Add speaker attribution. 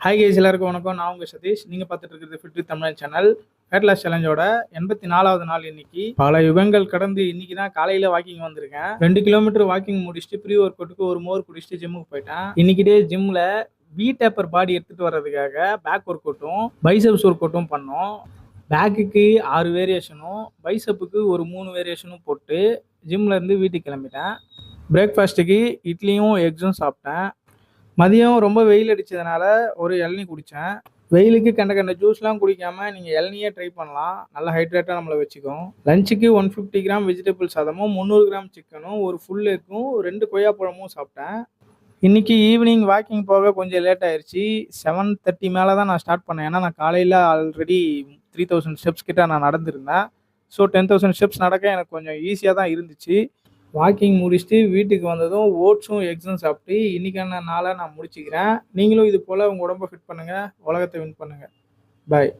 Speaker 1: Hi guys, எல்லாருக்கும் வணக்கம். நான் உங்கள் சதீஷ். நீங்கள் பார்த்துட்டு இருக்கிறது fit with Tamil channel. Fat loss சேலஞ்சோட 84வது நாள் இன்னைக்கு. பல யுகங்கள் கடந்து இன்னைக்கு தான் காலையில் வாக்கிங் வந்திருக்கேன். 2 கிலோமீட்டர் வாக்கிங் முடிச்சுட்டு ப்ரீ ஒர்க் அவுட்டுக்கு ஒரு மோர் குடிச்சிட்டு ஜிம்முக்கு போயிட்டேன். இன்னைக்கிட்டே ஜிம்மில் வி டேப்பர் பாடி எடுத்துகிட்டு வர்றதுக்காக பேக் ஒர்க் அவுட்டும் பைசப்ஸ் ஒர்க் அவுட்டும் பண்ணோம். பேக்குக்கு 6 வேரியேஷனும் பைசப்புக்கு ஒரு 3 வேரியேஷனும் போட்டு ஜிம்மில் இருந்து வீட்டுக்கு கிளம்பிட்டேன். பிரேக்ஃபாஸ்ட்டுக்கு இட்லியும் எக்ஸும் சாப்பிட்டேன். மதியம் ரொம்ப வெயில் அடித்ததுனால ஒரு இளநீ குடித்தேன். வெயிலுக்கு கண்ட ஜூஸ்லாம் குடிக்காமல் நீங்கள் இளநியே ட்ரை பண்ணலாம். நல்லா ஹைட்ரேட்டாக நம்மளை வச்சுக்கும். லஞ்சுக்கு 150 கிராம் வெஜிடபிள் சாதமும் 300 கிராம் சிக்கனும் ஒரு ஃபுல் எக்கும் 2 கொய்யாப்பழமும் சாப்பிட்டேன். இன்றைக்கி ஈவினிங் வாக்கிங் போக கொஞ்சம் லேட் ஆயிடுச்சு. 7:30 மேலே தான் நான் ஸ்டார்ட் பண்ணேன். ஏன்னா நான் காலையில் ஆல்ரெடி 3000 ஸ்டெப்ஸ் கிட்ட நான் நடந்திருந்தேன். ஸோ 10,000 ஸ்டெப்ஸ் நடக்க எனக்கு கொஞ்சம் ஈஸியாக தான் இருந்துச்சு. வாக்கிங் முடிச்சுட்டு வீட்டுக்கு வந்ததும் ஓட்ஸும் எக்ஸும் சாப்பிட்டு இன்றைக்கான நாளை நான் முடிச்சுக்கிறேன். நீங்களும் இது போல் உங்கள் உடம்பை ஃபிட் பண்ணுங்கள், உலகத்தை வின் பண்ணுங்கள். பாய்.